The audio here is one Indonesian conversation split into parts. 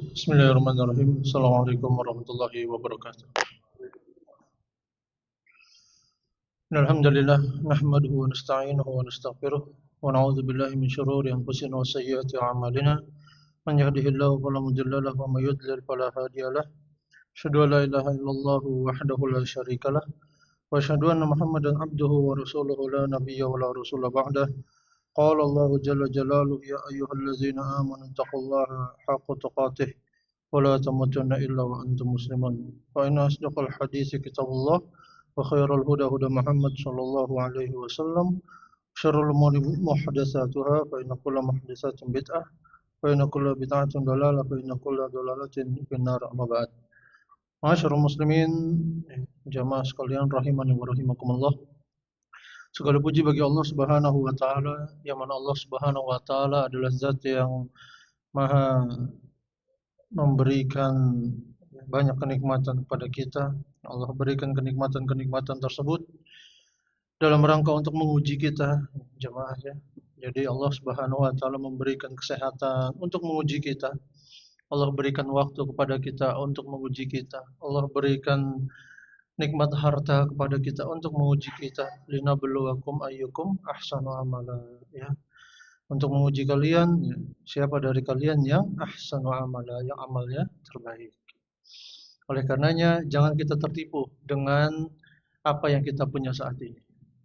Bismillahirrahmanirrahim. Assalamualaikum warahmatullahi wabarakatuh. Alhamdulillah nahmaduhu wa nasta'inuhu wa nastaghfiruh wa na'udzu billahi min shururi anfusina wa sayyiati a'malina. Man yahdihillahu fala mudilla lahu wa may yudlil fala hadiya lahu. Asyhadu an la ilaha illallah wahdahu la syarika lah wa asyhadu anna Muhammadan abduhu wa rasuluhu la nabiyya wa la rasula ba'dah. Qala Allah jalla jalaluhu ya ayyuhallazina amanu taqullaha haqqa tuqatih wa la tamutunna illa wa antum muslimun. Fa inna asdaqal hadits kitabullah wa khairal huda huda Muhammad sallallahu alaihi wasallam. Syarrul umuri muhdatsatuha fa inna kulla muhdatsatin bid'ah wa inna kulla bid'atin dhalalah wa inna kulla dhalalatin finnar amma ba'd. Ma'asyiral muslimin, jamaah sekalian rahimani wa rahimakumullah. Segala puji bagi Allah Subhanahu wa taala, yang mana Allah Subhanahu wa taala adalah zat yang maha memberikan banyak kenikmatan kepada kita. Allah berikan kenikmatan-kenikmatan tersebut dalam rangka untuk menguji kita, jemaah ya. Jadi Allah Subhanahu wa taala memberikan kesehatan untuk menguji kita. Allah berikan waktu kepada kita untuk menguji kita. Allah berikan nikmat harta kepada kita untuk menguji kita. Linabluwakum ayyukum ahsanu amala, ya. Untuk menguji kalian, ya, siapa dari kalian yang ahsanu amala, yang amalnya terbaik. Oleh karenanya jangan kita tertipu dengan apa yang kita punya saat ini.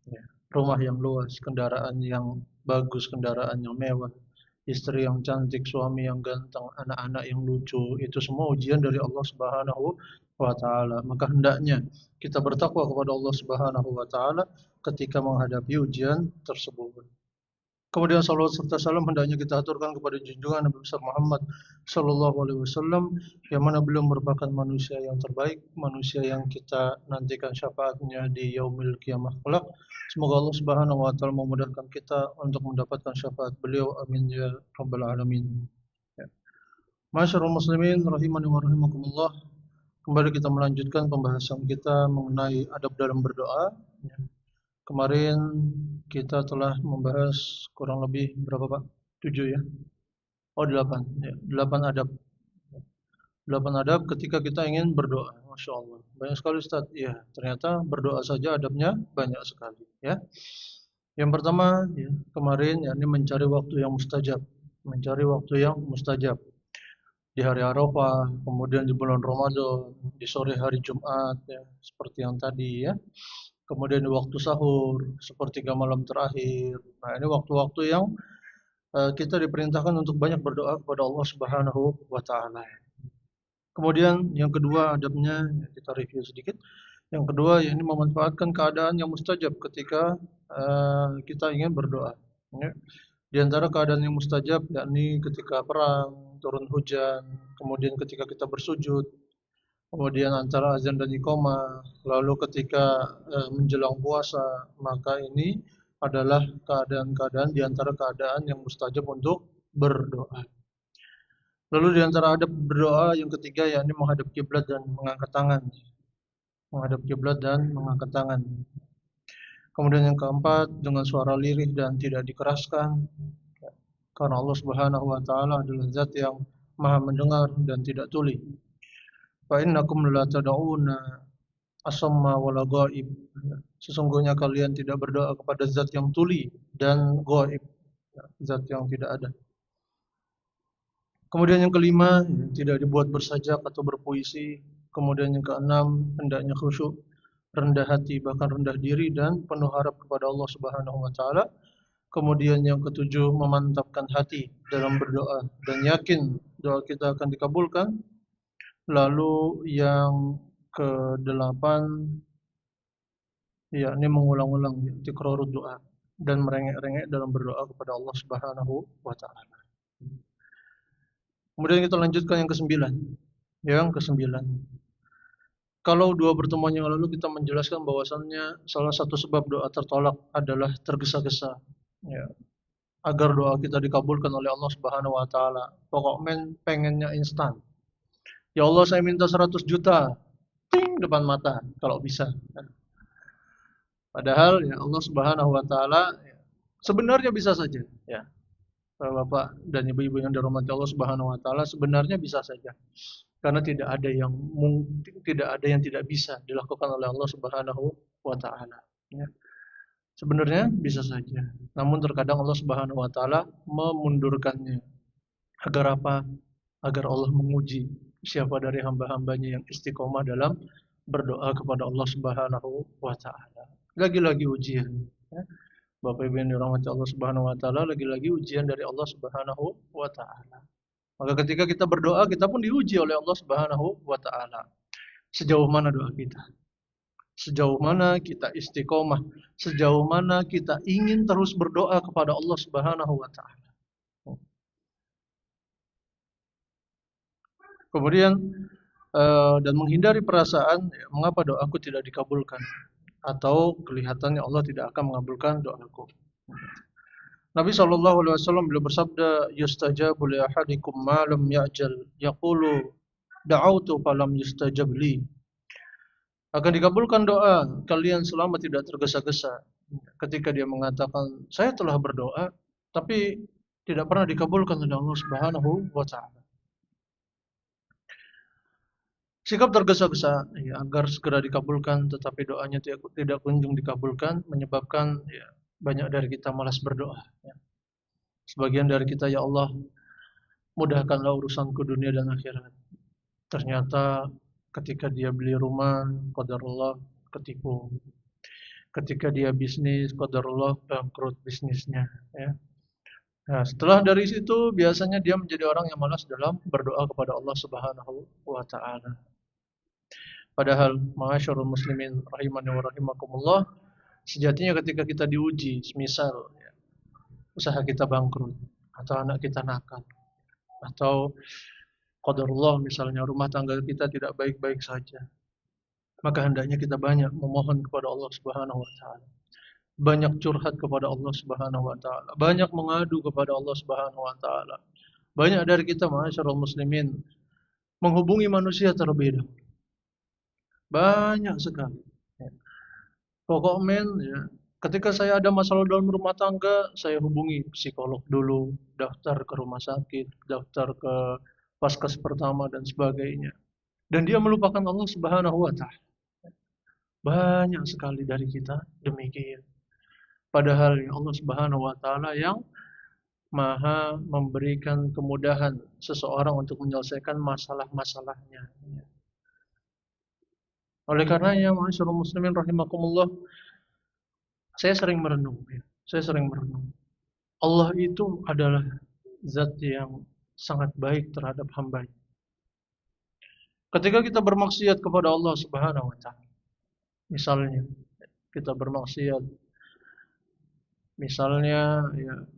Ya. Rumah yang luas, kendaraan yang bagus, kendaraan yang mewah, istri yang cantik, suami yang ganteng, anak-anak yang lucu, itu semua ujian dari Allah Subhanahu wa taala. Maka hendaknya kita bertakwa kepada Allah Subhanahu wa taala ketika menghadapi ujian tersebut. Kemudian salawat serta salam hendaknya kita aturkan kepada junjungan Nabi besar Muhammad sallallahu alaihi wasallam, yang mana beliau merupakan manusia yang terbaik, manusia yang kita nantikan syafaatnya di yaumil qiyamah kelak. Semoga Allah Subhanahu wa taala memudahkan kita untuk mendapatkan syafaat beliau, amin ya rabbal alamin. Ya. Masyarul muslimin rahimani wa rahimakumullah. Kembali kita melanjutkan pembahasan kita mengenai adab dalam berdoa. Ya. Kemarin kita telah membahas kurang lebih berapa Pak? 7 ya? Oh 8 ya. 8 adab. 8 adab ketika kita ingin berdoa. Masya Allah. Banyak sekali Ustaz. Ya, ternyata berdoa saja adabnya banyak sekali ya. Yang pertama ya, kemarin yakni mencari waktu yang mustajab. Mencari waktu yang mustajab. Di hari Arafah, kemudian di bulan Ramadan, di sore hari Jumat ya, seperti yang tadi ya. Kemudian di waktu sahur, sepertiga malam terakhir. Nah, ini waktu-waktu yang kita diperintahkan untuk banyak berdoa kepada Allah Subhanahu wa taala. Kemudian yang kedua adabnya kita review sedikit. Yang kedua yakni memanfaatkan keadaan yang mustajab ketika kita ingin berdoa. Ya. Di antara keadaan yang mustajab yakni ketika perang, turun hujan, kemudian ketika kita bersujud, kemudian antara azan dan iqamah, lalu ketika menjelang puasa, maka ini adalah keadaan-keadaan di antara keadaan yang mustajab untuk berdoa. Lalu di antara adab berdoa yang ketiga yakni menghadap kiblat dan mengangkat tangan. Menghadap kiblat dan mengangkat tangan. Kemudian yang keempat dengan suara lirih dan tidak dikeraskan. Karena Allah Subhanahu wa taala adalah zat yang Maha mendengar dan tidak tuli. Fa innakum la tad'una asamma wala ghaib. Sesungguhnya kalian tidak berdoa kepada zat yang tuli dan ghaib, zat yang tidak ada. Kemudian yang kelima, tidak dibuat bersajak atau berpuisi. Kemudian yang keenam, hendaknya khusyuk, rendah hati, bahkan rendah diri dan penuh harap kepada Allah Subhanahu wa taala. Kemudian yang ketujuh, memantapkan hati dalam berdoa dan yakin doa kita akan dikabulkan. Lalu yang ke-8 yakni mengulang-ulang tikrarud doa dan merengek-rengek dalam berdoa kepada Allah Subhanahu wa taala. Kemudian kita lanjutkan yang ke-9. Yang ke-9. Kalau 2 pertemuan yang lalu kita menjelaskan bahwasannya salah satu sebab doa tertolak adalah tergesa-gesa. Ya. agar doa kita dikabulkan oleh Allah Subhanahu wa taala. Pokoknya pengennya instan. Ya Allah, saya minta 100 juta. Ting depan mata kalau bisa. Padahal ya Allah Subhanahu wa taala ya, sebenarnya bisa saja ya. Bapak dan ibu-ibu yang dirahmati Allah Subhanahu wa taala, sebenarnya bisa saja. Karena tidak ada yang tidak bisa dilakukan oleh Allah Subhanahu wa taala. Ya. Sebenarnya bisa saja. Namun terkadang Allah Subhanahu wa taala memundurkannya. Agar apa? Agar Allah menguji siapa dari hamba-hambanya yang istiqomah dalam berdoa kepada Allah Subhanahu wa taala. Lagi-lagi ujian. Ya. Bapak Ibu yang dirahmati Allah Subhanahu wa taala, lagi-lagi ujian dari Allah Subhanahu wa taala. Maka ketika kita berdoa, kita pun diuji oleh Allah Subhanahu wa taala. Sejauh mana doa kita? Sejauh mana kita istiqomah? Sejauh mana kita ingin terus berdoa kepada Allah Subhanahu wa taala? Kemudian dan menghindari perasaan mengapa doaku tidak dikabulkan atau kelihatannya Allah tidak akan mengabulkan doaku. Nabi SAW beliau bersabda, "Yustajabu li ahadikum ma lam ya'jal, yaqulu da'autu falam yustajab li." Akan dikabulkan doa kalian selama tidak tergesa-gesa. Ketika dia mengatakan, "Saya telah berdoa, tapi tidak pernah dikabulkan oleh Allah Subhanahu wa taala." Sikap tergesa-gesa ya, agar segera dikabulkan tetapi doanya tidak kunjung dikabulkan menyebabkan ya, banyak dari kita malas berdoa ya. Sebagian dari kita, ya Allah, mudahkanlah urusanku dunia dan akhirat. Ternyata ketika dia beli rumah, qadarullah ketipu. Ketika dia bisnis, qadarullah bangkrut bisnisnya ya. Nah, setelah dari situ biasanya dia menjadi orang yang malas dalam berdoa kepada Allah Subhanahu wa taala. Padahal, ma'asyarul muslimin rahimani wa rahimakumullah, sejatinya ketika kita diuji, misal ya, usaha kita bangkrut, atau anak kita nakal, atau qadarullah misalnya rumah tangga kita tidak baik-baik saja, maka hendaknya kita banyak memohon kepada Allah Subhanahu wa taala. Banyak curhat kepada Allah Subhanahu wa taala, banyak mengadu kepada Allah Subhanahu wa taala. Banyak dari kita, ma'asyarul muslimin, menghubungi manusia terlebih dahulu. Banyak sekali. Pokoknya ya, ketika saya ada masalah dalam rumah tangga, saya hubungi psikolog dulu, daftar ke rumah sakit, daftar ke Paskes pertama dan sebagainya. Dan dia melupakan Allah Subhanahu wa taala. Banyak sekali dari kita demikian. Padahal Allah Subhanahu wa taala yang Maha memberikan kemudahan seseorang untuk menyelesaikan masalah-masalahnya. Oleh karenanya, ma'asyiral muslimin rahimakumullah, saya sering merenung ya. Saya sering merenung. Allah itu adalah zat yang sangat baik terhadap hamba-Nya. Ketika kita bermaksiat kepada Allah Subhanahu wa taala, misalnya kita bermaksiat, misalnya ya,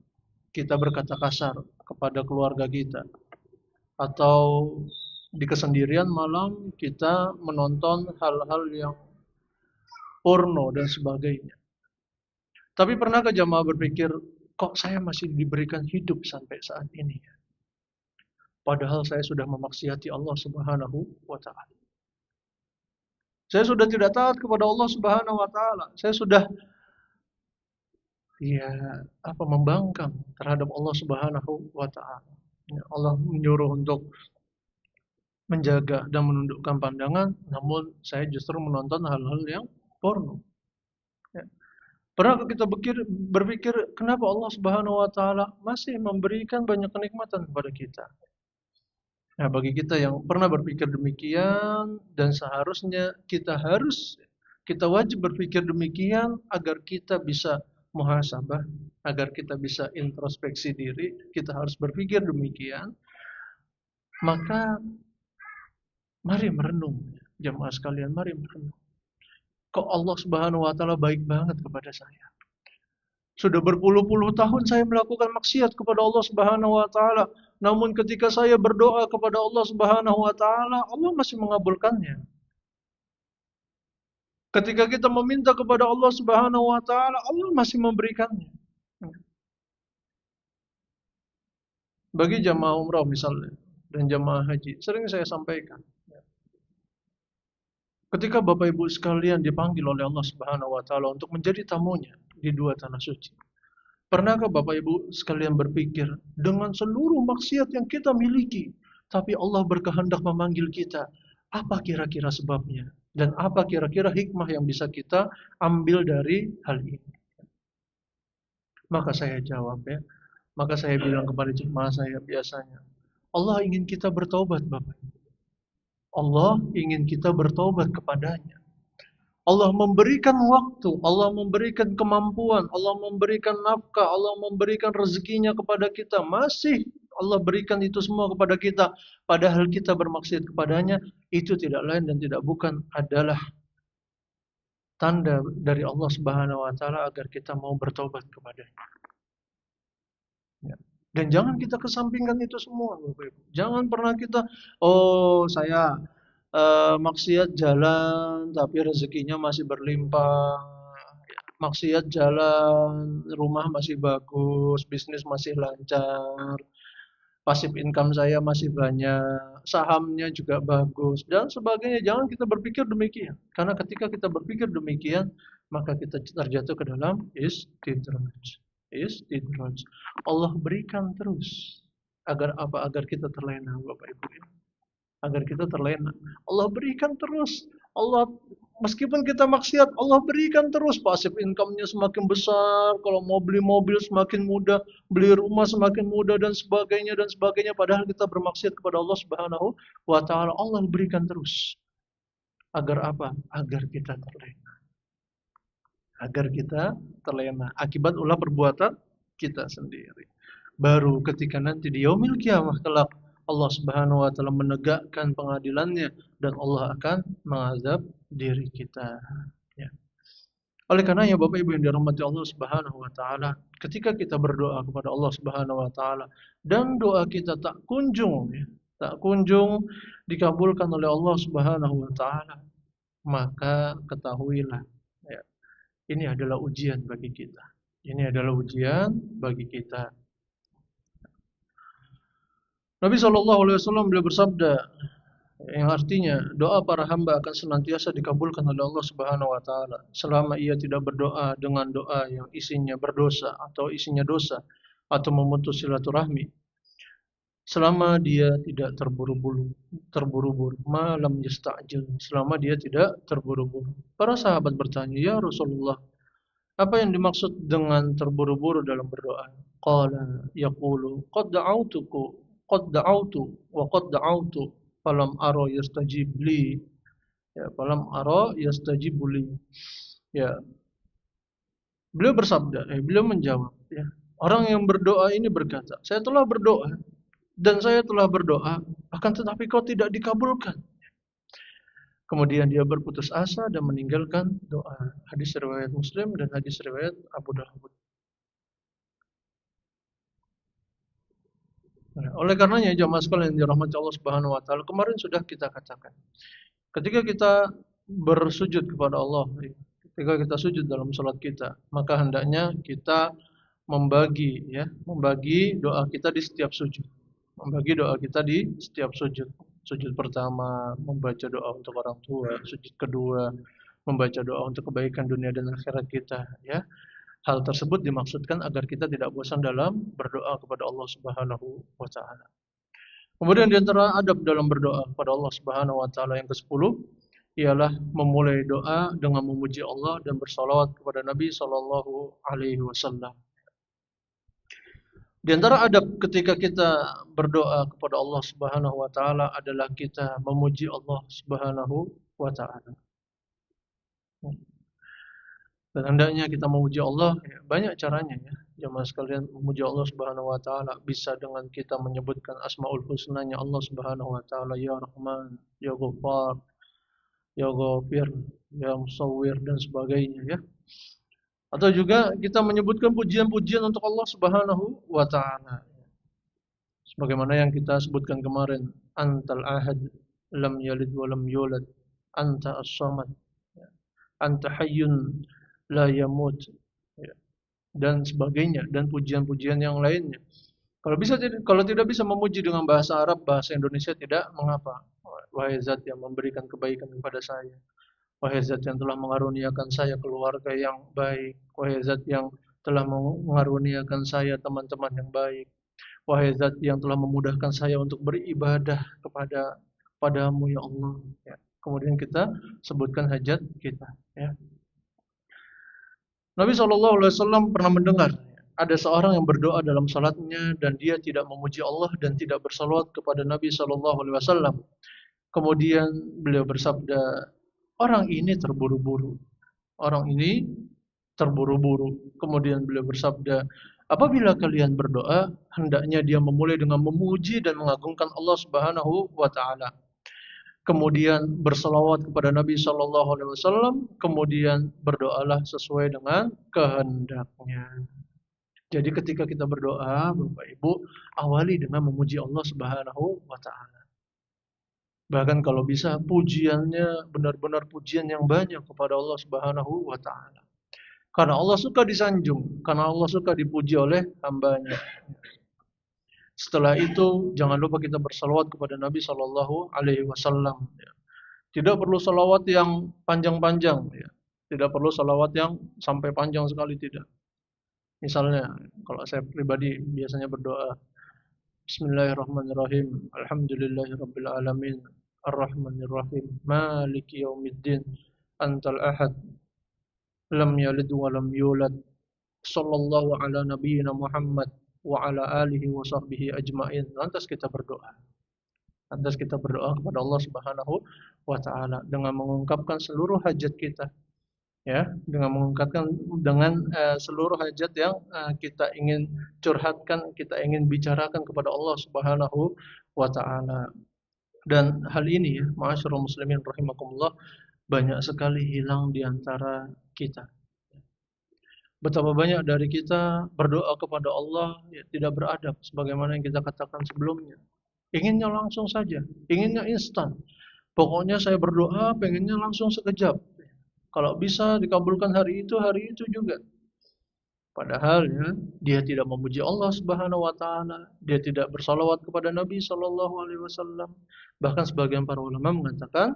kita berkata kasar kepada keluarga kita, atau di kesendirian malam kita menonton hal-hal yang porno dan sebagainya. Tapi pernahkah jamaah berpikir, kok saya masih diberikan hidup sampai saat ini? Padahal saya sudah memaksiati Allah Subhanahu wa taala. Saya sudah tidak taat kepada Allah Subhanahu wa taala. Saya sudah membangkang terhadap Allah Subhanahu wa taala. Ya, Allah menyuruh untuk menjaga dan menundukkan pandangan, namun saya justru menonton hal-hal yang porno. Ya. Pernah kita berpikir kenapa Allah Subhanahu wa taala masih memberikan banyak kenikmatan kepada kita? Nah, bagi kita yang pernah berpikir demikian dan seharusnya kita wajib berpikir demikian agar kita bisa muhasabah, agar kita bisa introspeksi diri, kita harus berpikir demikian. Maka mari merenung, jamaah sekalian, mari merenung. Kok Allah Subhanahu wa taala baik banget kepada saya? Sudah berpuluh-puluh tahun saya melakukan maksiat kepada Allah Subhanahu wa taala, namun ketika saya berdoa kepada Allah Subhanahu wa taala, Allah masih mengabulkannya. Ketika kita meminta kepada Allah Subhanahu wa taala, Allah masih memberikannya. Bagi jamaah umrah misalnya dan jamaah haji, sering saya sampaikan, ketika Bapak Ibu sekalian dipanggil oleh Allah Subhanahu wa taala untuk menjadi tamunya di dua tanah suci. Pernahkah Bapak Ibu sekalian berpikir dengan seluruh maksiat yang kita miliki, tapi Allah berkehendak memanggil kita, apa kira-kira sebabnya? Dan apa kira-kira hikmah yang bisa kita ambil dari hal ini? Maka saya jawab ya, maka saya bilang kepada jemaah saya biasanya, Allah ingin kita bertobat Bapak. Allah ingin kita bertobat kepadanya. Allah memberikan waktu, Allah memberikan kemampuan, Allah memberikan nafkah, Allah memberikan rezekinya kepada kita. Masih Allah berikan itu semua kepada kita. Padahal kita bermaksiat kepadanya, itu tidak lain dan tidak bukan adalah tanda dari Allah Subhanahu wa taala agar kita mau bertobat kepadanya. Ya. Dan jangan kita kesampingkan itu semua, Bapak Ibu. Jangan pernah kita, oh saya maksiat jalan tapi rezekinya masih berlimpah. Maksiat jalan, rumah masih bagus, bisnis masih lancar, pasif income saya masih banyak, sahamnya juga bagus dan sebagainya. Jangan kita berpikir demikian. Karena ketika kita berpikir demikian, maka kita terjatuh ke dalam istidraj. Istidraj. Allah berikan terus agar apa? Agar kita terlena, Bapak Ibu. Agar kita terlena. Allah berikan terus. Allah meskipun kita maksiat, Allah berikan terus. Passive income-nya semakin besar. Kalau mau beli mobil semakin mudah, beli rumah semakin mudah dan sebagainya dan sebagainya. Padahal kita bermaksiat kepada Allah Subhanahu wa taala. Allah berikan terus. Agar apa? Agar kita terlena. Agar kita terlena akibat ulah perbuatan kita sendiri. Baru ketika nanti di yaumil kiamah kelak Allah Subhanahu wa taala menegakkan pengadilannya dan Allah akan mengazab diri kita. Ya. Oleh karenanya Bapak Ibu yang dirahmati Allah Subhanahu wa taala, ketika kita berdoa kepada Allah Subhanahu wa taala dan doa kita tak kunjung dikabulkan oleh Allah Subhanahu wa taala, maka ketahuilah ya, ini adalah ujian bagi kita. Ini adalah ujian bagi kita. Nabi SAW beliau bersabda yang artinya doa para hamba akan senantiasa dikabulkan oleh Allah Subhanahu wa taala selama ia tidak berdoa dengan doa yang isinya berdosa atau isinya dosa atau memutus silaturahmi. Selama dia tidak terburu-buru, malam yasta'jil, selama dia tidak terburu-buru. Para sahabat bertanya, "Ya Rasulullah, apa yang dimaksud dengan terburu-buru dalam berdoa?" Qala yaqulu qad da'autu wa qad da'autu falam ara yastajib li. Ya, falam ara yastajib li. Ya, beliau menjawab ya. Orang yang berdoa ini berkata, "Saya telah berdoa dan saya telah berdoa, akan tetapi kau tidak dikabulkan." Kemudian dia berputus asa dan meninggalkan doa. Hadis riwayat Muslim dan hadis riwayat Abu Dawud. Nah, oleh karenanya jamaah sekalian yang dirahmati Allah Subhanahu wa taala, kemarin sudah kita katakan. Ketika kita bersujud kepada Allah, ketika kita sujud dalam salat kita, maka hendaknya kita membagi doa kita di setiap sujud. Membagi doa kita di setiap sujud. Sujud pertama membaca doa untuk orang tua, sujud kedua membaca doa untuk kebaikan dunia dan akhirat kita, ya. Hal tersebut dimaksudkan agar kita tidak bosan dalam berdoa kepada Allah Subhanahu wa taala. Kemudian di antara adab dalam berdoa kepada Allah Subhanahu wa taala yang ke-10 ialah memulai doa dengan memuji Allah dan bersalawat kepada Nabi sallallahu alaihi wasallam. Di antara adab ketika kita berdoa kepada Allah Subhanahu wa taala adalah kita memuji Allah Subhanahu wa taala. Dan hendaknya kita memuji Allah ya, banyak caranya ya. Jemaah sekalian, memuji Allah Subhanahu wa taala bisa dengan kita menyebutkan asmaul husnanya Allah Subhanahu wa taala, ya Rahman, ya Ghaffar, ya Ghafir, ya Musawwir dan sebagainya ya. Atau juga kita menyebutkan pujian-pujian untuk Allah Subhanahu wa taala. Sebagaimana yang kita sebutkan kemarin, Antal Ahad, lam yalid wa lam yulad, Anta As-Samad, Anta Hayyun la yamut, dan sebagainya, dan pujian-pujian yang lainnya. Kalau tidak bisa memuji dengan bahasa Arab, bahasa Indonesia tidak mengapa. Wahai Zat yang memberikan kebaikan kepada saya. Wahai Zat yang telah mengaruniakan saya keluarga yang baik. Wahai Zat yang telah mengaruniakan saya teman-teman yang baik. Wahai Zat yang telah memudahkan saya untuk beribadah padamu ya Allah. Ya. Kemudian kita sebutkan hajat kita. Ya. Nabi SAW pernah mendengar ada seorang yang berdoa dalam salatnya dan dia tidak memuji Allah dan tidak bersalawat kepada Nabi SAW. Kemudian beliau bersabda, orang ini terburu-buru. Orang ini terburu-buru. Kemudian beliau bersabda, apabila kalian berdoa, hendaknya dia memulai dengan memuji dan mengagungkan Allah Subhanahu wa taala. Kemudian berselawat kepada Nabi sallallahu alaihi wasallam, kemudian berdoalah sesuai dengan kehendaknya. Jadi ketika kita berdoa, Bapak Ibu, awali dengan memuji Allah Subhanahu wa taala. Bahkan kalau bisa pujiannya benar-benar pujian yang banyak kepada Allah Subhanahu wa taala. Karena Allah suka disanjung, karena Allah suka dipuji oleh hambanya. Setelah itu jangan lupa kita bersalawat kepada Nabi Shallallahu Alaihi Wasallam. Tidak perlu salawat yang panjang-panjang, ya. Tidak perlu salawat yang sampai panjang sekali, tidak. Misalnya, kalau saya pribadi biasanya berdoa, Bismillahirrahmanirrahim, Alhamdulillahirabbil alamin, Arrahmanirrahim, Maliki yaumiddin, Antal ahad, lam yalid wa lam yulad, Sallallahu ala nabiyyina Muhammad wa ala alihi wa sahbihi ajmain. Lantas kita berdoa. Lantas kita berdoa kepada Allah Subhanahu wa taala dengan mengungkapkan seluruh hajat kita. Ya, dengan mengungkapkan seluruh hajat yang kita ingin curhatkan, kita ingin bicarakan kepada Allah Subhanahu wa taala. Dan hal ini ya, ma'asyiral muslimin rahimakumullah, banyak sekali hilang di antara kita. Betapa banyak dari kita berdoa kepada Allah ya, tidak beradab sebagaimana yang kita katakan sebelumnya. Inginnya langsung saja, inginnya instan. Pokoknya saya berdoa pengennya langsung sekejap. Kalau bisa dikabulkan hari itu juga. Padahal ya, dia tidak memuji Allah Subhanahu wa taala, dia tidak bersalawat kepada Nabi sallallahu alaihi wasallam. Bahkan sebagian para ulama mengatakan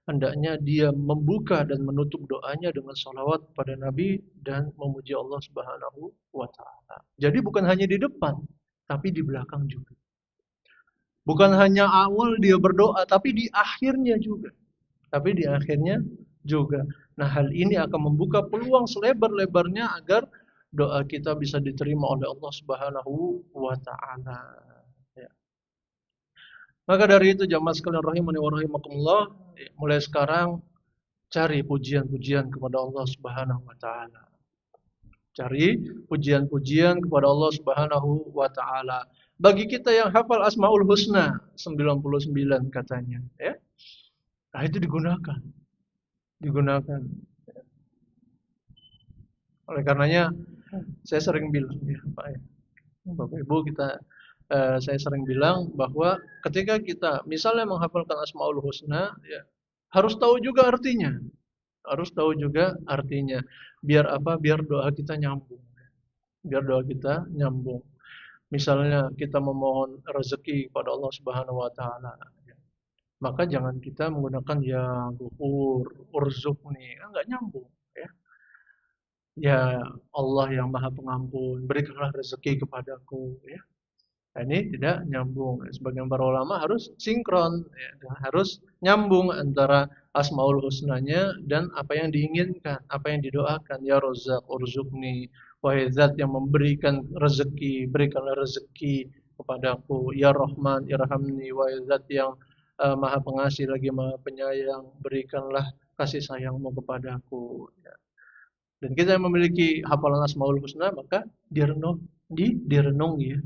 hendaknya dia membuka dan menutup doanya dengan salawat pada Nabi dan memuji Allah Subhanahu wa taala. Jadi bukan hanya di depan, tapi di belakang juga. Bukan hanya awal dia berdoa, tapi di akhirnya juga. Nah, hal ini akan membuka peluang selebar-lebarnya agar doa kita bisa diterima oleh Allah Subhanahu wa taala. Ya. Maka dari itu jamaah sekalian rahimani wa rahimakumullah, mulai sekarang cari pujian-pujian kepada Allah Subhanahu wa taala. Cari pujian-pujian kepada Allah Subhanahu wa taala. Bagi kita yang hafal Asmaul Husna 99 katanya, ya. Nah, itu digunakan. Oleh karenanya saya sering bilang ya, Pak ya. Bapak Ibu saya sering bilang bahwa ketika kita misalnya menghafalkan Asmaul Husna ya, harus tahu juga artinya. Biar apa? Biar doa kita nyambung. Misalnya kita memohon rezeki kepada Allah Subhanahu wa taala. Maka jangan kita menggunakan ya Ghafur, Urzuqni, enggak nyambung ya. Ya Allah yang Maha Pengampun, berikanlah rezeki kepadaku ya. Nah, ini tidak nyambung. Sebagian para ulama harus sinkron, ya, harus nyambung antara Asmaul Husnanya dan apa yang diinginkan, apa yang didoakan. Ya Razzaq, Urzuqni, wahai Zat yang memberikan rezeki, berikanlah rezeki kepadaku. Ya Rahman, Irhamni, wahai Zat yang Maha Pengasih lagi Maha Penyayang, berikanlah kasih sayangmu kepadaku. Ya. Dan kita yang memiliki hafalan Asmaul Husna, maka direnungi ya.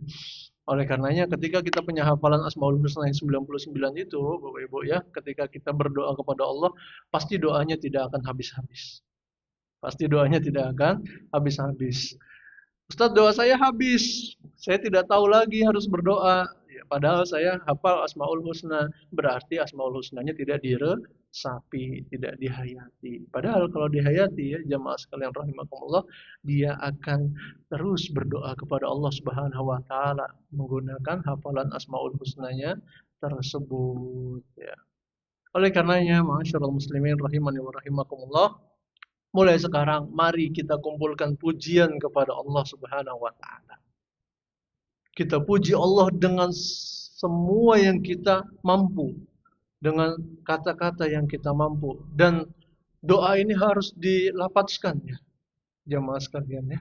Oleh karenanya ketika kita punya hafalan Asmaul Husna yang 99 itu, Bapak Ibu ya, ketika kita berdoa kepada Allah, pasti doanya tidak akan habis-habis. Ustaz, doa saya habis. Saya tidak tahu lagi harus berdoa. Ya, padahal saya hafal Asmaul Husna. Berarti Asmaul Husnanya tidak sapi, tidak dihayati. Padahal kalau dihayati ya jamaah sekalian rahimakumullah, dia akan terus berdoa kepada Allah Subhanahu wa taala menggunakan hafalan Asmaul Husnanya tersebut ya. Oleh karenanya, ma'asyiral muslimin rahimani wa rahimakumullah, mulai sekarang mari kita kumpulkan pujian kepada Allah Subhanahu wa taala. Kita puji Allah dengan semua yang kita mampu, dengan kata-kata yang kita mampu, dan doa ini harus dilafazkan ya, jamaah sekalian ya.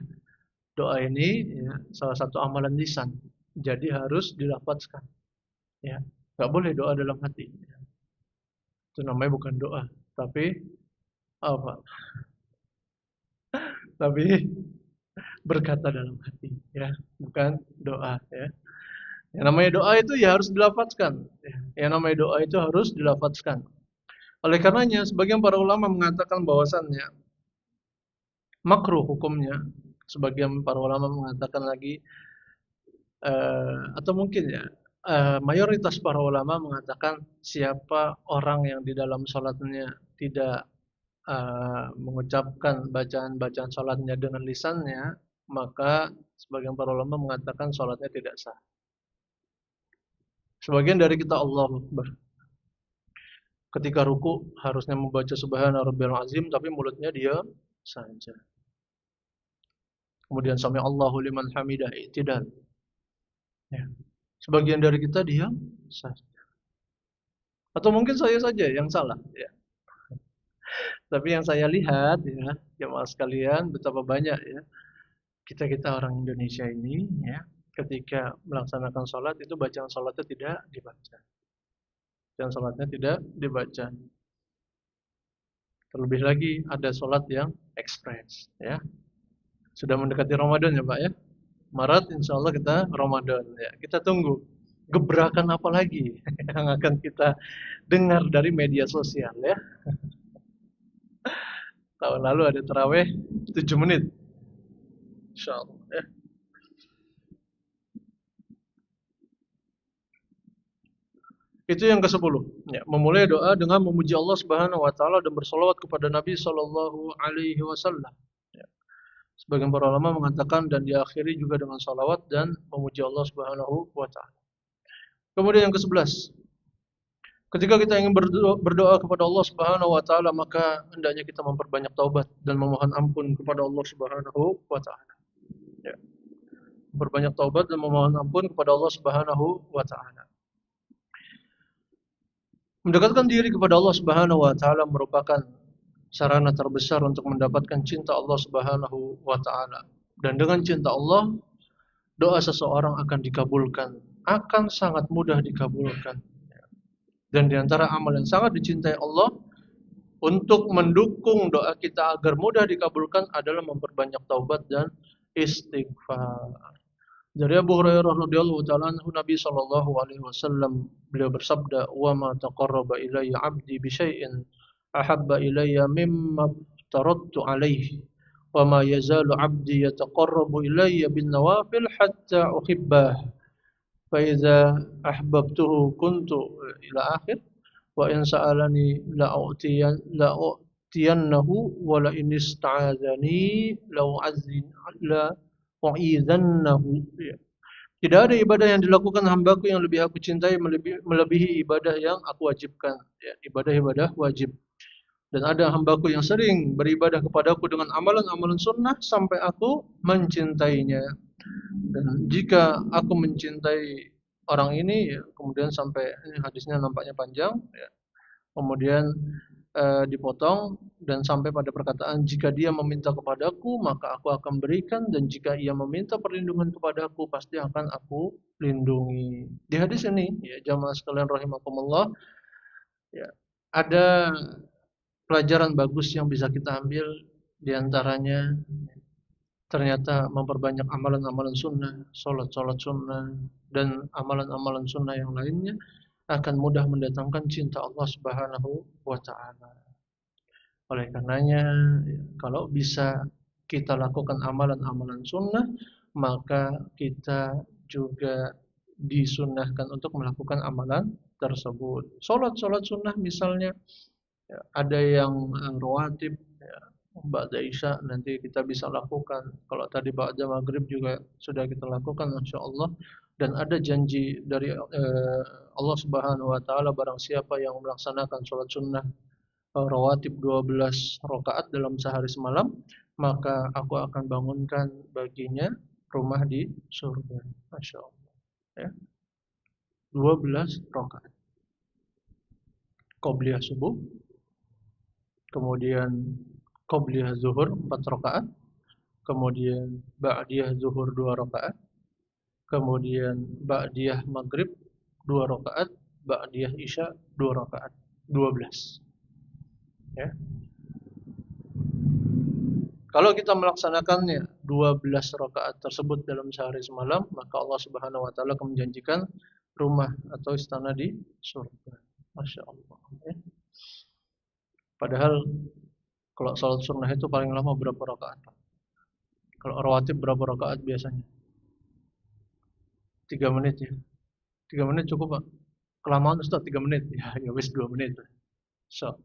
Doa ini ya, salah satu amalan lisan, jadi harus dilafazkan ya. Gak boleh doa dalam hati. Itu namanya bukan doa, tapi apa? Tapi berkata dalam hati ya, bukan doa ya. Yang namanya doa itu ya harus dilafazkan ya. Yang namanya doa itu harus dilafazkan. Oleh karenanya sebagian para ulama mengatakan bahwasannya makruh hukumnya, sebagian para ulama mengatakan lagi atau mungkin ya mayoritas para ulama mengatakan siapa orang yang di dalam salatnya tidak mengucapkan bacaan-bacaan salatnya dengan lisannya, maka sebagian para ulama mengatakan salatnya tidak sah. Sebagian dari kita Allahu Akbar. Ketika ruku harusnya membaca subhana rabbiyal azim tapi mulutnya diam saja. Kemudian sami Allahu liman hamidah i'tidal. Ya. Sebagian dari kita diam saja. Atau mungkin saya saja yang salah ya. Tapi yang saya lihat ya, jemaah sekalian, betapa banyak ya kita orang Indonesia ini ya, ketika melaksanakan sholat itu bacaan sholatnya tidak dibaca. Bacaan sholatnya tidak dibaca. Terlebih lagi ada sholat yang ekspres ya. Sudah mendekati Ramadan ya Pak ya. Maret insya Allah kita Ramadan ya. Kita tunggu gebrakan apa lagi yang akan kita dengar dari media sosial ya. Tahun lalu ada taraweh 7 menit. Insyaallah ya. Itu yang ke-10. Ya, memulai doa dengan memuji Allah Subhanahu wa taala dan bersolawat kepada Nabi sallallahu alaihi wasallam. Ya. Sebagian para ulama mengatakan dan diakhiri juga dengan salawat dan memuji Allah Subhanahu wa taala. Kemudian yang ke-11. Ketika kita ingin berdoa kepada Allah Subhanahu wa taala, maka hendaknya kita memperbanyak taubat dan memohon ampun kepada Allah Subhanahu wa taala. Ya. Memperbanyak taubat dan memohon ampun kepada Allah Subhanahu wa taala. Mendekatkan diri kepada Allah Subhanahu wa taala merupakan sarana terbesar untuk mendapatkan cinta Allah Subhanahu wa taala. Dan dengan cinta Allah, doa seseorang akan dikabulkan, akan sangat mudah dikabulkan. Dan di antara amal yang sangat dicintai Allah untuk mendukung doa kita agar mudah dikabulkan adalah memperbanyak taubat dan istighfar. Dari Abu Hurairah radhiyallahu taala anhu, Nabi sallallahu alaihi wasallam beliau bersabda, "Wa ma taqarraba ilayya 'abdi bi syai'in ahabba ilayya mimma taradtu alaihi, wa ma yazalu 'abdi yataqarrabu ilayya bin nawafil hatta uhibbah." Faiza ahbabtuhu kuntu ila akhir wa in sa'alani la'utiyannahu wa la in ista'adzani la'u'idzannahu. Tidak ada ibadah yang dilakukan hambaku yang lebih aku cintai melebihi ibadah yang aku wajibkan ya, ibadah-ibadah wajib. Dan ada hambaku yang sering beribadah kepadaku dengan amalan-amalan sunnah sampai aku mencintainya. Dan jika aku mencintai orang ini ya, kemudian sampai ini hadisnya nampaknya panjang ya, kemudian dipotong dan sampai pada perkataan jika dia meminta kepadaku maka aku akan berikan dan jika ia meminta perlindungan kepadaku pasti akan aku lindungi. Di hadis ini ya jamaah sekalian rahimakumullah ya, ada pelajaran bagus yang bisa kita ambil, di antaranya ternyata memperbanyak amalan-amalan sunnah, sholat-sholat sunnah, dan amalan-amalan sunnah yang lainnya akan mudah mendatangkan cinta Allah Subhanahu wa ta'ala. Oleh karenanya, kalau bisa kita lakukan amalan-amalan sunnah, maka kita juga disunnahkan untuk melakukan amalan tersebut. Sholat-sholat sunnah misalnya, Ya, ada yang rawatib, ya, ba'da isya nanti kita bisa lakukan. Kalau tadi ba'da maghrib juga sudah kita lakukan, insya Allah. Dan ada janji dari Allah Subhanahu Wa Taala, barang siapa yang melaksanakan sholat sunnah rawatib 12 rakaat dalam sehari semalam, maka aku akan bangunkan baginya rumah di surga. Masya Allah. Ya. 12 rakaat. Qobliyah subuh, kemudian qobliyah zuhur 4 rakaat, kemudian ba'diyah zuhur 2 rakaat, kemudian ba'diyah maghrib 2 rakaat, ba'diyah isya 2 rakaat. 12. Ya. Kalau kita melaksanakannya 12 rakaat tersebut dalam sehari semalam, maka Allah Subhanahu wa taala akan menjanjikan rumah atau istana di surga. Masya Allah. Ya. Padahal kalau salat sunnah itu paling lama berapa rakaat? Kalau rawatib berapa rakaat biasanya? 3 menit ya. 3 menit cukup, Pak. Kelamaan Ustaz 3 menit. Ya wis 2 menit. So,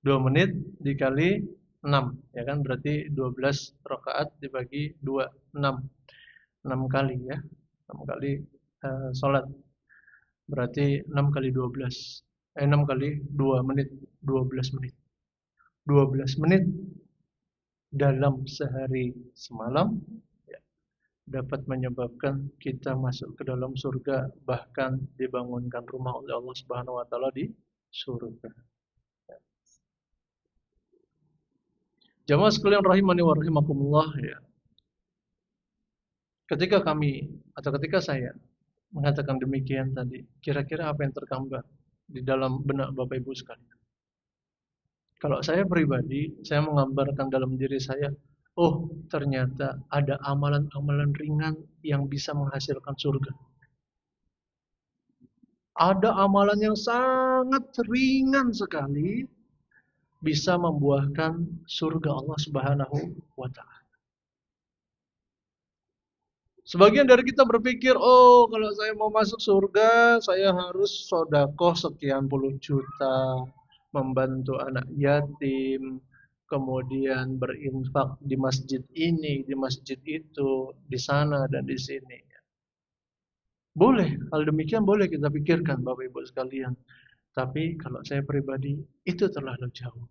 2 menit dikali 6, ya kan, berarti 12 rakaat dibagi 2, 6. 6 kali ya. 6 kali salat. Berarti 6 kali 12. 6 kali 2 menit, 12 menit. 12 menit dalam sehari semalam ya, dapat menyebabkan kita masuk ke dalam surga, bahkan dibangunkan rumah oleh Allah Subhanahu wa taala di surga. Jamaah sekalian rahimani wa rahimakumullah ya. Ketika kami atau ketika saya mengatakan demikian tadi, kira-kira apa yang tergambar di dalam benak Bapak Ibu sekalian? Kalau saya pribadi, saya menggambarkan dalam diri saya, oh ternyata ada amalan-amalan ringan yang bisa menghasilkan surga. Ada amalan yang sangat ringan sekali bisa membuahkan surga Allah Subhanahu wa taala. Sebagian dari kita berpikir, oh kalau saya mau masuk surga, saya harus sodakoh sekian puluh juta, membantu anak yatim, kemudian berinfak di masjid ini, di masjid itu, di sana dan di sini. Boleh, hal demikian boleh kita pikirkan Bapak Ibu sekalian. Tapi kalau saya pribadi, itu terlalu jauh.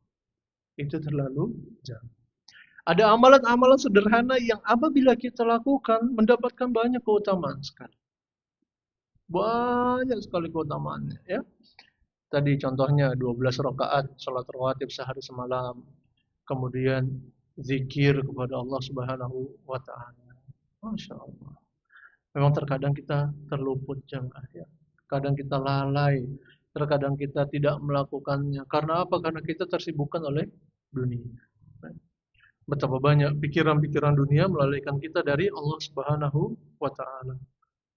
Itu terlalu jauh. Ada amalan-amalan sederhana yang apabila kita lakukan mendapatkan banyak keutamaan sekali. Banyak sekali keutamaannya ya. Tadi contohnya 12 rakaat salat rawatib sehari semalam. Kemudian zikir kepada Allah Subhanahu wa taala. Masya Allah. Memang terkadang kita terluput jemaah ya. Kadang kita lalai, terkadang kita tidak melakukannya. Karena apa? Karena kita tersibukkan oleh dunia. Betapa banyak pikiran-pikiran dunia melalaikan kita dari Allah Subhanahu wa taala.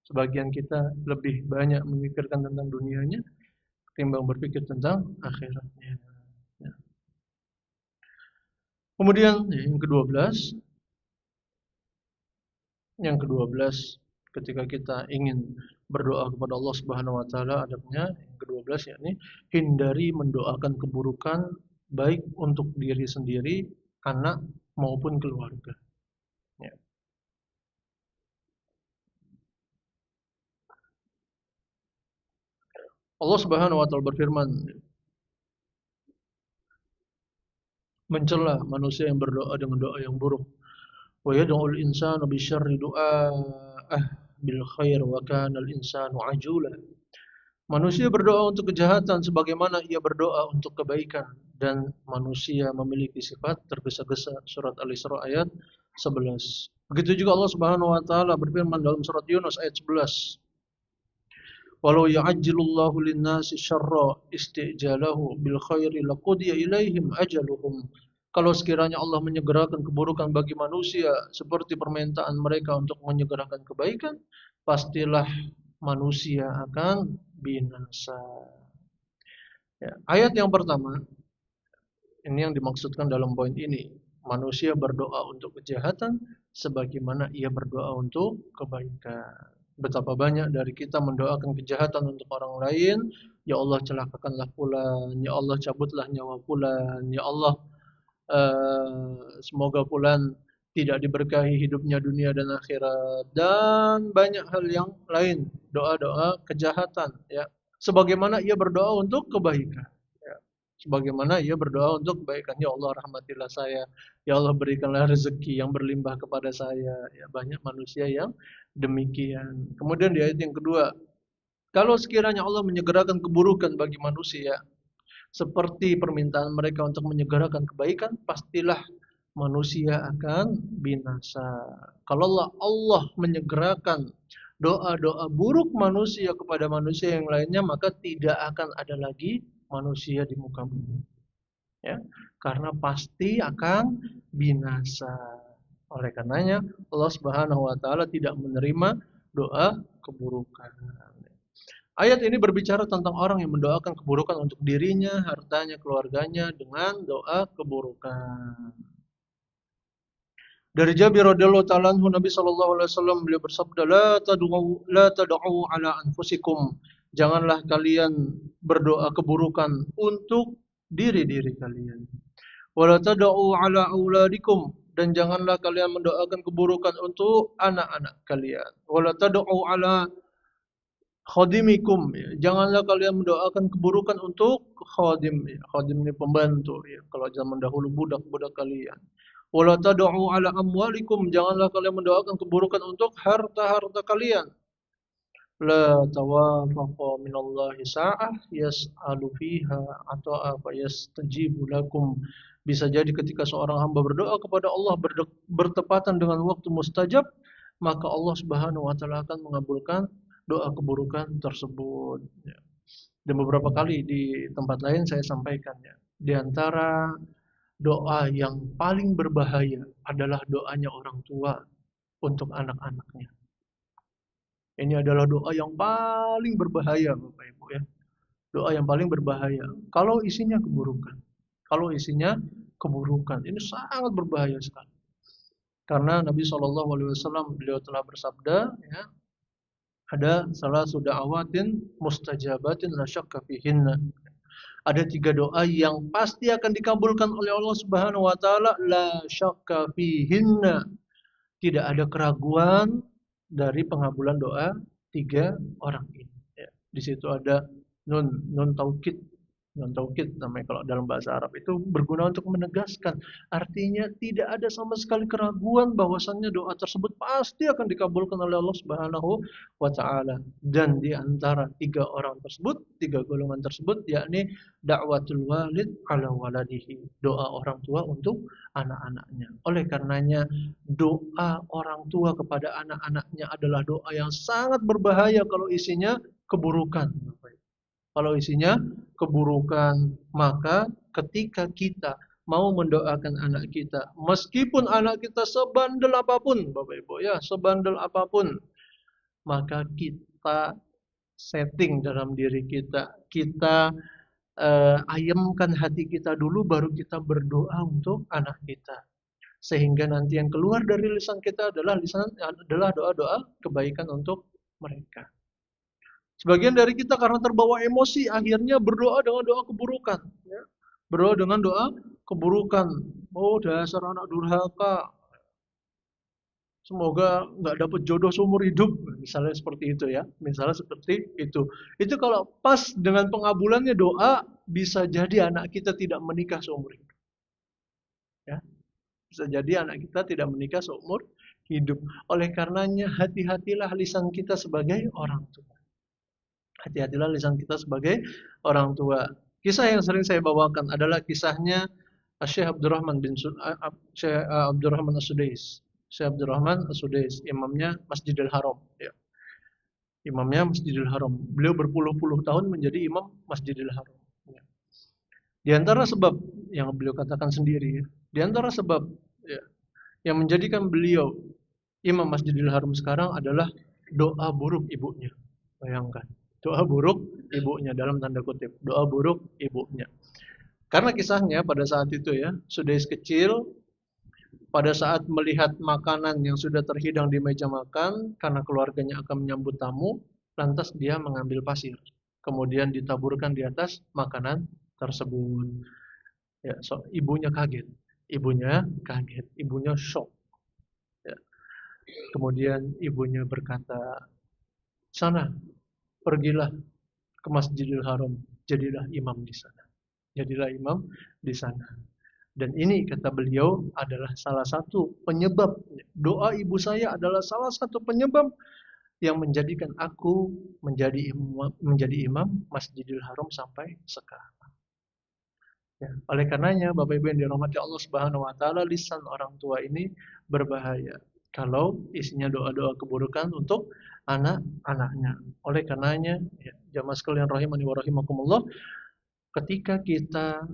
Sebagian kita lebih banyak memikirkan tentang dunianya ketimbang berpikir tentang akhiratnya. Ya. Kemudian yang ke-12 ketika kita ingin berdoa kepada Allah Subhanahu wa taala, adabnya yang ke-12 yakni hindari mendoakan keburukan baik untuk diri sendiri, anak maupun keluarga. Ya. Allah Subhanahu wa taala berfirman mencela manusia yang berdoa dengan doa yang buruk. Wa yad'ul insanu bisyarri du'a'ah bil khair wa kana al insanu ajula. Manusia berdoa untuk kejahatan sebagaimana ia berdoa untuk kebaikan, dan manusia memiliki sifat tergesa-gesa. Surat Al-Isra ayat 11. Begitu juga Allah Subhanahu wa taala berfirman dalam surat Yunus ayat 11. Walau ya'ajjilullahu lin-nasi syarra isti'jalahu bil khairi laqudiya ilaihim ajaluhum. Kalau sekiranya Allah menyegerakan keburukan bagi manusia seperti permintaan mereka untuk menyegerakan kebaikan, pastilah manusia akan binasa. Ya, ayat yang pertama, ini yang dimaksudkan dalam poin ini. Manusia berdoa untuk kejahatan sebagaimana ia berdoa untuk kebaikan. Betapa banyak dari kita mendoakan kejahatan untuk orang lain, ya Allah celakakanlah fulan, ya Allah cabutlah nyawa fulan, ya Allah semoga fulan tidak diberkahi hidupnya dunia dan akhirat, dan banyak hal yang lain, doa-doa kejahatan, ya. Sebagaimana ia berdoa untuk kebaikan, ya. Sebagaimana ia berdoa untuk kebaikan, ya Allah rahmatilah saya, ya Allah berikanlah rezeki yang berlimpah kepada saya, ya. Banyak manusia yang demikian. Kemudian di ayat yang kedua, kalau sekiranya Allah menyegerakan keburukan bagi manusia seperti permintaan mereka untuk menyegerakan kebaikan, pastilah manusia akan binasa. Kalau Allah menyegerakan doa-doa buruk manusia kepada manusia yang lainnya, maka tidak akan ada lagi manusia di muka bumi. Ya, karena pasti akan binasa. Oleh karenanya Allah Subhanahu wa taala tidak menerima doa keburukan. Ayat ini berbicara tentang orang yang mendoakan keburukan untuk dirinya, hartanya, keluarganya dengan doa keburukan. Dari Jabir radhiyallahu taala anhu, Nabi sallallahu alaihi wasallam beliau bersabda, la tad'u ala anfusikum. Janganlah kalian berdoa keburukan untuk diri-diri kalian. Wala tad'u ala auladikum, dan janganlah kalian mendoakan keburukan untuk anak-anak kalian. Wala tad'u ala khadimikum, ya. Janganlah kalian mendoakan keburukan untuk khadim, ya. Khadim ini pembantu, ya. Kalau zaman dahulu budak-budak kalian. Wala tad'u ala amwalikum, janganlah kalian mendoakan keburukan untuk harta-harta kalian. La tawafaqa minallahi sa'ah yas'alu fiha ata'a fa yastajibu lakum. Bisa jadi ketika seorang hamba berdoa kepada Allah bertepatan dengan waktu mustajab, maka Allah Subhanahu wa taala akan mengabulkan doa keburukan tersebut. Dan beberapa kali di tempat lain saya sampaikan, ya. Di antara doa yang paling berbahaya adalah doanya orang tua untuk anak-anaknya. Ini adalah doa yang paling berbahaya, Bapak Ibu, ya. Doa yang paling berbahaya kalau isinya keburukan. Kalau isinya keburukan, ini sangat berbahaya sekali. Karena Nabi SAW beliau telah bersabda, ya, ada salah da'awatin mustajabatin la syakka fihinna. Ada 3 doa yang pasti akan dikabulkan oleh Allah Subhanahu wa taala, la syakka fihinna. Tidak ada keraguan dari pengabulan doa 3 orang ini, ya. Di situ ada nun taukid. Nun taukid namanya kalau dalam bahasa Arab, itu berguna untuk menegaskan. Artinya tidak ada sama sekali keraguan bahwasannya doa tersebut pasti akan dikabulkan oleh Allah Subhanahu wa taala. Dan di antara 3 orang tersebut, 3 golongan tersebut, yakni da'watul walid ala waladihi, doa orang tua untuk anak-anaknya. Oleh karenanya doa orang tua kepada anak-anaknya adalah doa yang sangat berbahaya kalau isinya keburukan. Kalau isinya keburukan, maka ketika kita mau mendoakan anak kita, meskipun anak kita sebandel apapun, Bapak Ibu, ya, sebandel apapun, maka kita setting dalam diri kita, kita ayamkan hati kita dulu, baru kita berdoa untuk anak kita. Sehingga nanti yang keluar dari lisan kita adalah doa-doa kebaikan untuk mereka. Sebagian dari kita karena terbawa emosi akhirnya berdoa dengan doa keburukan, ya. Berdoa dengan doa keburukan. Oh, dasar anak durhaka, semoga nggak dapat jodoh seumur hidup, misalnya seperti itu, ya. Misalnya seperti itu. Itu kalau pas dengan pengabulannya doa, bisa jadi anak kita tidak menikah seumur hidup, ya. Bisa jadi anak kita tidak menikah seumur hidup. Oleh karenanya hati-hatilah lisan kita sebagai orang tua. Hati-hatilah lisan kita sebagai orang tua. Kisah yang sering saya bawakan adalah kisahnya Syekh Abdurrahman As-Sudais. Syekh Abdurrahman As-Sudais, imamnya Masjidil Haram, ya. Imamnya Masjidil Haram. Beliau berpuluh-puluh tahun menjadi imam Masjidil Haram, ya. Di antara sebab yang beliau katakan sendiri, ya, di antara sebab, ya, yang menjadikan beliau imam Masjidil Haram sekarang adalah doa buruk ibunya. Bayangkan. Doa buruk ibunya, dalam tanda kutip, doa buruk ibunya. Karena kisahnya pada saat itu, ya, Sudais kecil, pada saat melihat makanan yang sudah terhidang di meja makan, karena keluarganya akan menyambut tamu, lantas dia mengambil pasir, kemudian ditaburkan di atas makanan tersebut. Ya, ibunya kaget, ibunya shock. Ya. Kemudian ibunya berkata, sana, pergilah ke Masjidil Haram, jadilah imam di sana. Jadilah imam di sana. Dan ini kata beliau adalah salah satu penyebab, doa ibu saya adalah salah satu penyebab yang menjadikan aku menjadi imam Masjidil Haram sampai sekarang. Ya, oleh karenanya Bapak Ibu yang dirahmati Allah Subhanahu wa taala, lisan orang tua ini berbahaya kalau isinya doa-doa keburukan untuk anak-anaknya. Oleh karenanya, ya, jamaah sekalian rahimani wa rahimakumullah, ketika kita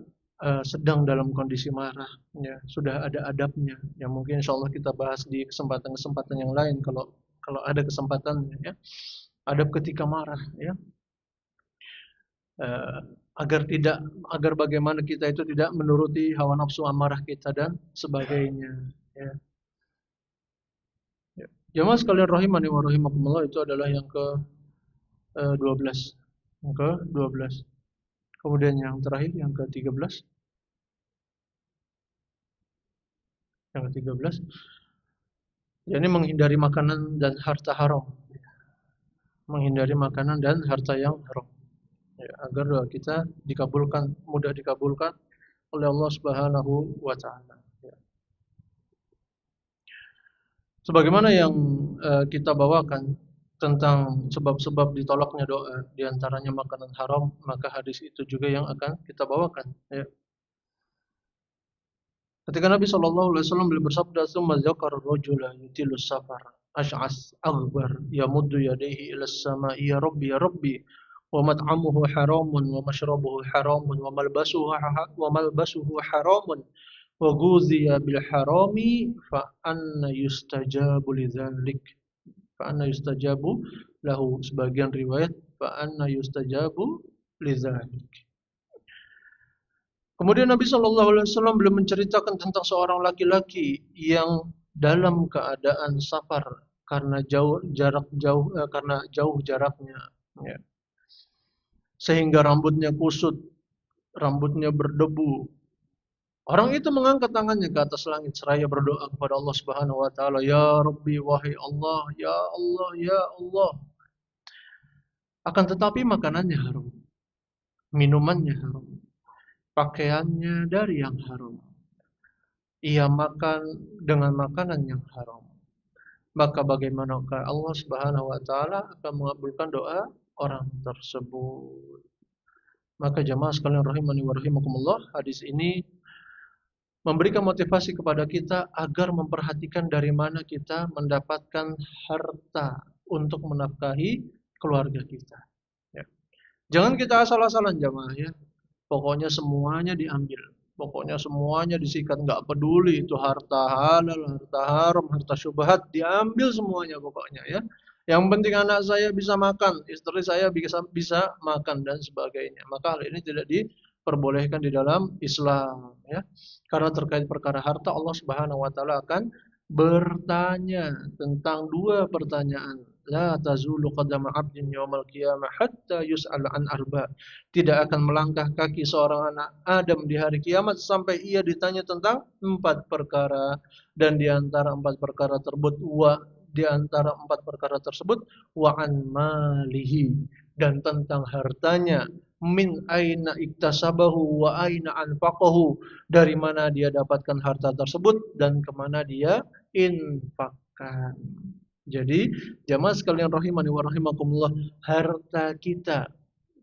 sedang dalam kondisi marah, ya, sudah ada adabnya. Yang mungkin insya Allah kita bahas di kesempatan-kesempatan yang lain kalau ada kesempatannya, ya. Adab ketika marah, ya. Agar bagaimana kita itu tidak menuruti hawa nafsu amarah kita dan sebagainya, ya. Ya. Jamaah sekalian rahimani wa rahimakumullah, itu adalah yang ke 12. Yang ke 12. Kemudian yang terakhir yang ke 13. Yang ke 13, yakni menghindari makanan dan harta haram. Menghindari makanan dan harta yang haram. Ya, agar doa kita dikabulkan, mudah dikabulkan oleh Allah Subhanahu wa taala. Ya. Sebagaimana yang kita bawakan tentang sebab-sebab ditolaknya doa, diantaranya makanan haram, maka hadis itu juga yang akan kita bawakan, ya. Ketika Nabi SAW beliau bersabda, "Tsumma dzakara rajula yutilu safar, ash'as aghbar, yamuddu yadayhi ila as-sama'i, ya Rabbi, wa mat'amuhu haramun, wa mashrabuhu haramun, wa malbasuhu haramun, wa ghuziya bil harami, fa anna yustajabu lidzalik." Fa anna yustajabu lahu, sebagian riwayat fa anna yustajabu lidzalik. Kemudian Nabi SAW belum menceritakan tentang seorang laki-laki yang dalam keadaan safar karena jauh jaraknya, ya. Sehingga rambutnya kusut, rambutnya berdebu. Orang itu mengangkat tangannya ke atas langit seraya berdoa kepada Allah Subhanahu wa taala, "Ya Rabbi, wahai Allah, ya Allah, ya Allah." Akan tetapi makanannya haram, minumannya haram, pakaiannya dari yang haram. Ia makan dengan makanan yang haram. Maka bagaimanakah Allah Subhanahu wa taala akan mengabulkan doa orang tersebut? Maka jamaah sekalian rahimani wa rahimakumullah, hadis ini memberikan motivasi kepada kita agar memperhatikan dari mana kita mendapatkan harta untuk menafkahi keluarga kita, ya. Jangan kita asal-asalan jamaah, ya. Pokoknya semuanya diambil, pokoknya semuanya disikat, nggak peduli itu harta halal, harta haram, harta syubhat, diambil semuanya pokoknya, ya. Yang penting anak saya bisa makan, istri saya bisa makan dan sebagainya. Maka hal ini tidak diperbolehkan di dalam Islam, ya. Karena terkait perkara harta, Allah Subhanahu wa taala akan bertanya tentang dua pertanyaan. La tazulu qadama 'abdin yaumal qiyamah hatta yus'al an arba. Tidak akan melangkah kaki seorang anak Adam di hari kiamat sampai ia ditanya tentang 4 perkara, dan di antara 4 perkara tersebut wa an malihi, dan tentang hartanya, min aina iktasabahu wa aina anfaqahu, dari mana dia dapatkan harta tersebut dan kemana dia infakkan. Jadi jamaah sekalian rahimani wa rahimakumullah, harta kita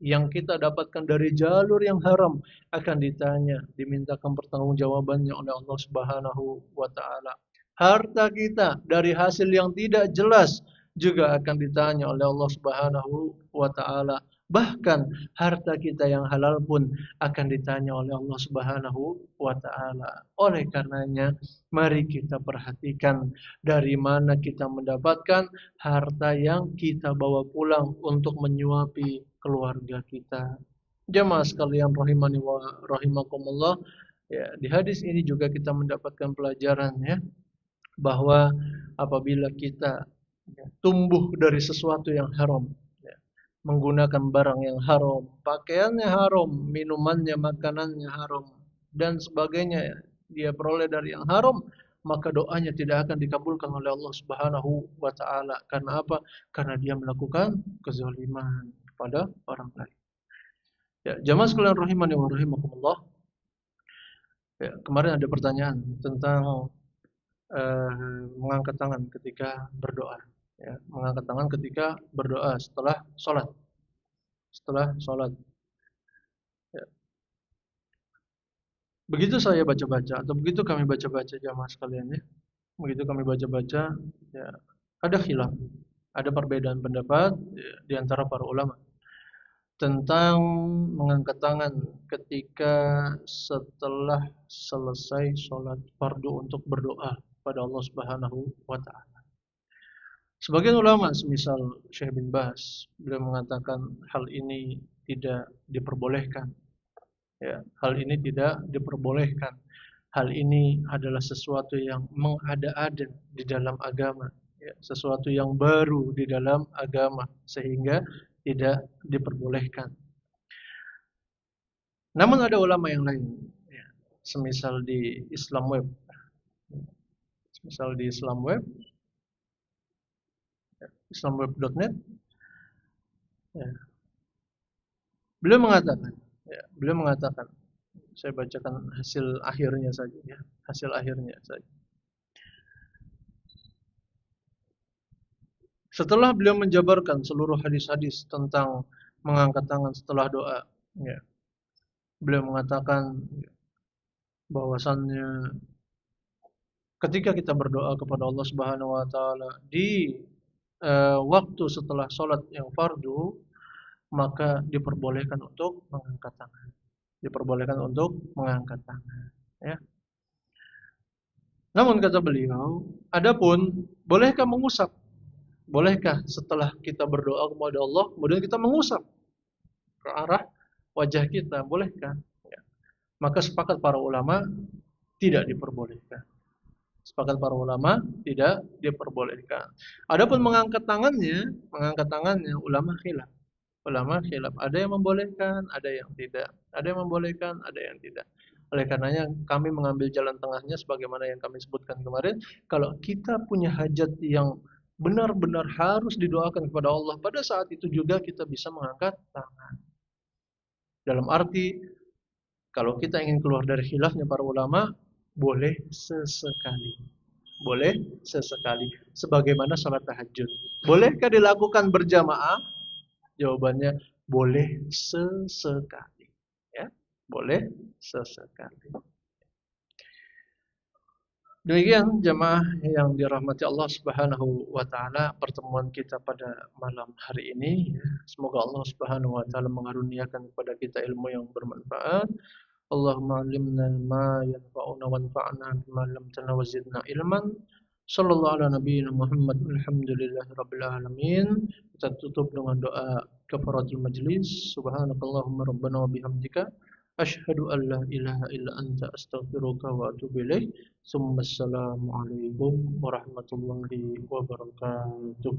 yang kita dapatkan dari jalur yang haram akan ditanya, dimintakan pertanggungjawabannya oleh Allah Subhanahu wa taala. Harta kita dari hasil yang tidak jelas juga akan ditanya oleh Allah Subhanahu wa taala. Bahkan harta kita yang halal pun akan ditanya oleh Allah Subhanahu wa taala. Oleh karenanya, mari kita perhatikan dari mana kita mendapatkan harta yang kita bawa pulang untuk menyuapi keluarga kita. Jamaah sekalian rahimani wa rahimakumullah, Ya, di hadis ini juga kita mendapatkan pelajaran ya, bahwa apabila kita tumbuh dari sesuatu yang haram, ya, menggunakan barang yang haram, pakaiannya haram, minumannya, makanannya haram, dan sebagainya, ya, dia peroleh dari yang haram, maka doanya tidak akan dikabulkan oleh Allah Subhanahu wa taala. Karena apa? Karena dia melakukan kezaliman kepada orang lain. Ya, jamaah sekalian rahimani wa rahimakumullah. Ya, kemarin ada pertanyaan tentang mengangkat tangan ketika berdoa. Ya, mengangkat tangan ketika berdoa setelah sholat. Setelah sholat. Ya. Begitu saya baca-baca atau begitu kami baca-baca jamaah sekalian ya. Begitu kami baca-baca, ya, ada khilaf, ada perbedaan pendapat ya, di antara para ulama tentang mengangkat tangan ketika setelah selesai sholat fardu untuk berdoa pada Allah Subhanahu wa taala. Sebagian ulama semisal Syekh bin Baz, beliau mengatakan hal ini tidak diperbolehkan. Ya, hal ini tidak diperbolehkan. Hal ini adalah sesuatu yang mengada-ada di dalam agama, ya, sesuatu yang baru di dalam agama sehingga tidak diperbolehkan. Namun ada ulama yang lain, ya, semisal di Islam Web, semisal di Islam Web, islamweb.net, ya, beliau mengatakan, saya bacakan hasil akhirnya saja, ya, hasil akhirnya saja. Setelah beliau menjabarkan seluruh hadis-hadis tentang mengangkat tangan setelah doa, ya, beliau mengatakan bahwasannya ketika kita berdoa kepada Allah Subhanahu wa taala di waktu setelah sholat yang fardu, maka diperbolehkan untuk mengangkat tangan. Diperbolehkan untuk mengangkat tangan, ya. Namun kata beliau, adapun bolehkah mengusap? Bolehkah setelah kita berdoa kepada Allah kemudian kita mengusap ke arah wajah kita? Bolehkah? Ya. Maka sepakat para ulama tidak diperbolehkan. Sepakat para ulama tidak diperbolehkan. Adapun mengangkat tangannya ulama khilaf. Ulama khilaf. Ada yang membolehkan, ada yang tidak. Ada yang membolehkan, ada yang tidak. Oleh karenanya kami mengambil jalan tengahnya sebagaimana yang kami sebutkan kemarin. Kalau kita punya hajat yang benar-benar harus didoakan kepada Allah, pada saat itu juga kita bisa mengangkat tangan. Dalam arti, kalau kita ingin keluar dari khilafnya para ulama, boleh sesekali. Boleh sesekali. Sebagaimana sholat tahajud. Bolehkah dilakukan berjamaah? Jawabannya boleh sesekali, ya, boleh sesekali. Demikian jemaah yang dirahmati Allah Subhanahu wa taala, pertemuan kita pada malam hari ini, ya. Semoga Allah Subhanahu wa taala mengaruniakan kepada kita ilmu yang bermanfaat. Allahumma 'allimna ma yanfa'una wanfa'na bima 'allamtana wa zidna ilman. Sallallahu ala nabiyina Muhammad alhamdulillahi rabbil alamin. Kita tutup dengan doa kafaratul majlis. Subhanakallahumma rabbana wa bihamdika asyhadu an la ilaha illa anta astaghfiruka wa atubu ilaik. Assalamu alaikum warahmatullahi wabarakatuh.